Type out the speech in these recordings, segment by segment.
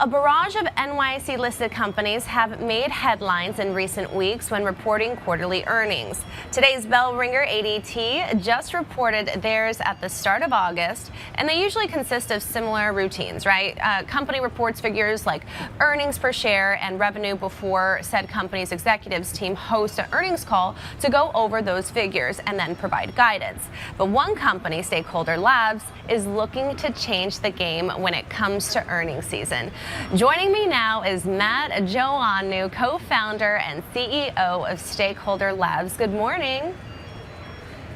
A barrage of NYSE listed companies have made headlines in recent weeks when reporting quarterly earnings. Today's bell ringer, ADT, just reported theirs at the start of August, and they usually consist of similar routines, right? Company reports figures like earnings per share and revenue before said company's executives team host an earnings call to go over those figures and then provide guidance. But one company, Stakeholder Labs, is looking to change the game when it comes to earnings season. Joining me now is Matt Joanou, co-founder and CEO of Stakeholder Labs. Good morning.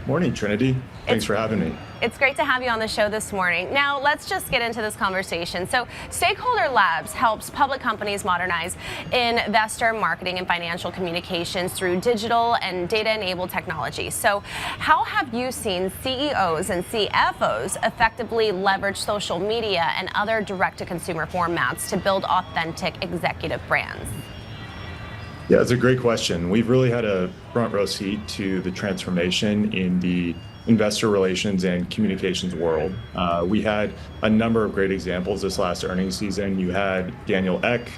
Morning, Trinity. Thanks for having me. It's great to have you on the show this morning. Now, let's just get into this conversation. So, Stakeholder Labs helps public companies modernize investor marketing and financial communications through digital and data-enabled technology. So, how have you seen CEOs and CFOs effectively leverage social media and other direct-to-consumer formats to build authentic executive brands? Yeah, it's a great question. We've really had a front row seat to the transformation in the investor relations and communications world. We had a number of great examples this last earnings season. You had Daniel Ek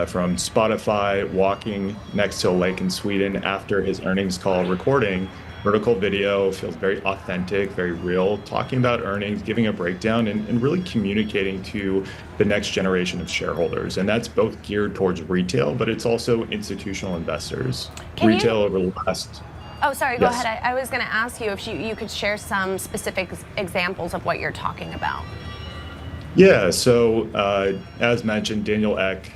from Spotify walking next to a lake in Sweden after his earnings call, recording vertical video, feels very authentic, very real, talking about earnings, giving a breakdown, and really communicating to the next generation of shareholders. And that's both geared towards retail, but it's also over the last... Oh, sorry, go ahead. I was going to ask you if you could share some specific examples of what you're talking about. Yeah, so as mentioned, Daniel Ek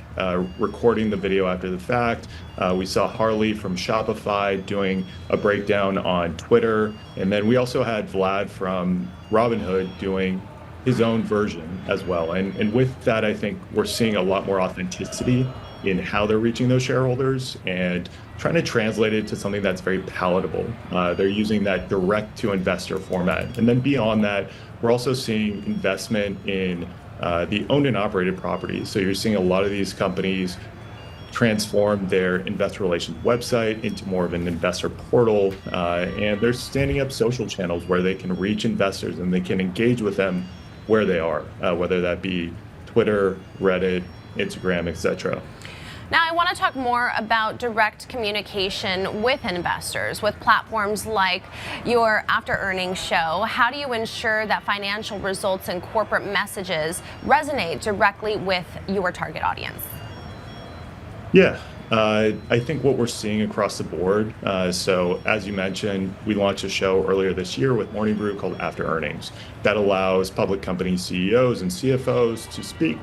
recording the video after the fact. We saw Harley from Shopify doing a breakdown on Twitter. And then we also had Vlad from Robinhood doing his own version as well. And with that, I think we're seeing a lot more authenticity in how they're reaching those shareholders and trying to translate it to something that's very palatable. They're using that direct to investor format. And then beyond that, we're also seeing investment in the owned and operated properties. So you're seeing a lot of these companies transform their investor relations website into more of an investor portal. And they're standing up social channels where they can reach investors and they can engage with them where they are, whether that be Twitter, Reddit, Instagram, etc. Now, I want to talk more about direct communication with investors, with platforms like your after earnings show. How do you ensure that financial results and corporate messages resonate directly with your target audience? Yeah, I think what we're seeing across the board. So as you mentioned, we launched a show earlier this year with Morning Brew called After Earnings that allows public company CEOs and CFOs to speak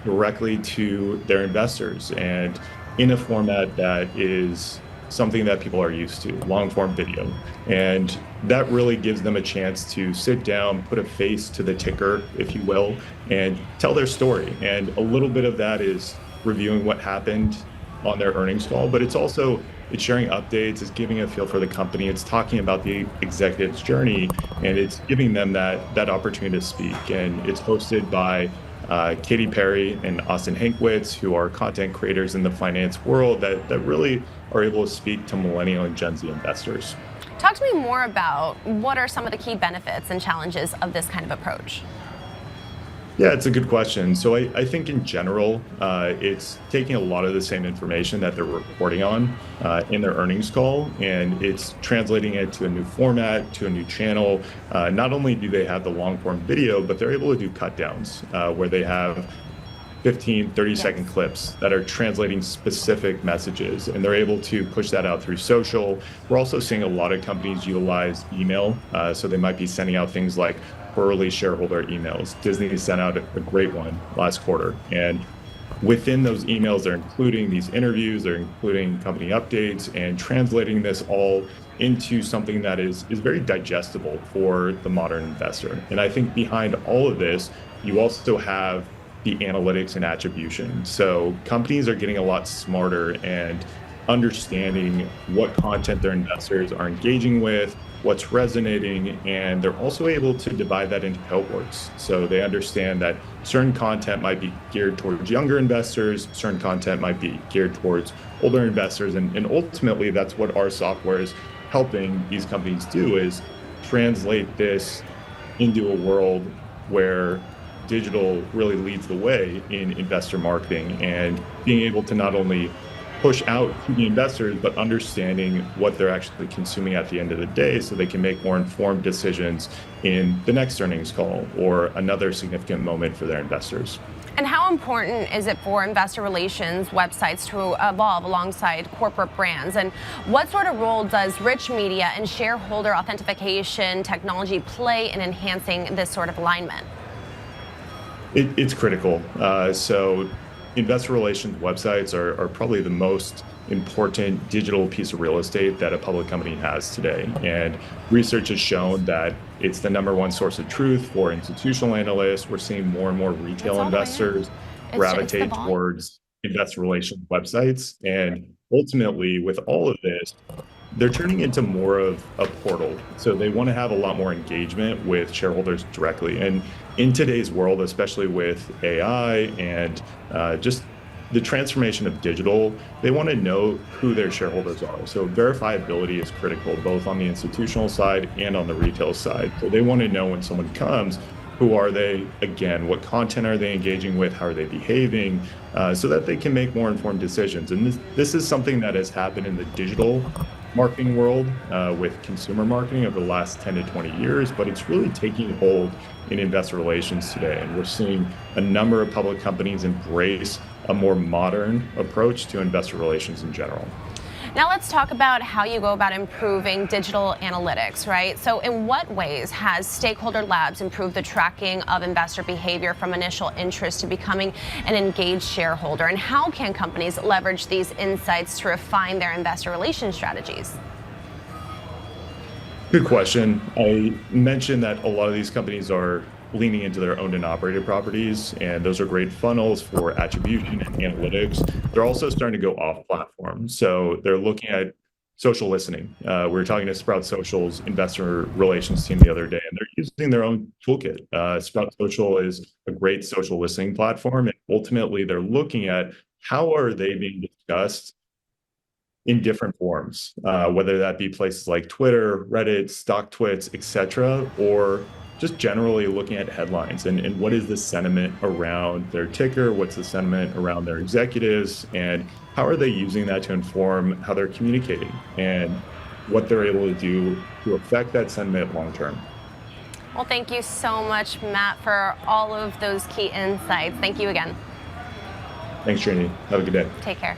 directly to their investors and in a format that is something that people are used to, long form video. And that really gives them a chance to sit down, put a face to the ticker, if you will, and tell their story. And a little bit of that is reviewing what happened on their earnings call, but it's sharing updates, it's giving a feel for the company, it's talking about the executive's journey, and it's giving them that opportunity to speak. And it's hosted by Katy Perry and Austin Hankwitz, who are content creators in the finance world that really are able to speak to millennial and Gen Z investors. Talk to me more about what are some of the key benefits and challenges of this kind of approach? Yeah, it's a good question. So I think in general, it's taking a lot of the same information that they're reporting on in their earnings call, and it's translating it to a new format, to a new channel. Not only do they have the long form video, but they're able to do cut downs where they have 15, 30-second clips that are translating specific messages, and they're able to push that out through social. We're also seeing a lot of companies utilize email, so they might be sending out things like quarterly shareholder emails. Disney sent out a great one last quarter, and within those emails, they're including these interviews, they're including company updates, and translating this all into something that is very digestible for the modern investor. And I think behind all of this, you also have the analytics and attribution. So companies are getting a lot smarter and understanding what content their investors are engaging with, what's resonating, and they're also able to divide that into cohorts. So they understand that certain content might be geared towards younger investors, certain content might be geared towards older investors, and ultimately that's what our software is helping these companies do, is translate this into a world where digital really leads the way in investor marketing and being able to not only push out to the investors, but understanding what they're actually consuming at the end of the day so they can make more informed decisions in the next earnings call or another significant moment for their investors. And how important is it for investor relations websites to evolve alongside corporate brands? And what sort of role does rich media and shareholder authentication technology play in enhancing this sort of alignment? It's critical. So investor relations websites are probably the most important digital piece of real estate that a public company has today. And research has shown that it's the #1 source of truth for institutional analysts. We're seeing more and more retail investors gravitate towards investor relations websites. And ultimately, with all of this, they're turning into more of a portal. So they want to have a lot more engagement with shareholders directly. And in today's world, especially with AI and just the transformation of digital, they want to know who their shareholders are. So verifiability is critical, both on the institutional side and on the retail side. So they want to know when someone comes, who are they? Again, what content are they engaging with? How are they behaving? So that they can make more informed decisions. And this is something that has happened in the digital marketing world with consumer marketing over the last 10 to 20 years, but it's really taking hold in investor relations today. And we're seeing a number of public companies embrace a more modern approach to investor relations in general. Now let's talk about how you go about improving digital analytics, right? So in what ways has Stakeholder Labs improved the tracking of investor behavior from initial interest to becoming an engaged shareholder? And how can companies leverage these insights to refine their investor relations strategies? Good question. I mentioned that a lot of these companies are leaning into their owned and operated properties, and those are great funnels for attribution and analytics. They're also starting to go off platform. So they're looking at social listening. We were talking to Sprout Social's investor relations team the other day, and they're using their own toolkit. Sprout Social is a great social listening platform, and ultimately they're looking at how are they being discussed in different forms, whether that be places like Twitter, Reddit, StockTwits, etc., or just generally looking at headlines and what is the sentiment around their ticker, what's the sentiment around their executives, and how are they using that to inform how they're communicating and what they're able to do to affect that sentiment long term. Well, thank you so much, Matt, for all of those key insights. Thank you again. Thanks, Trini. Have a good day. Take care.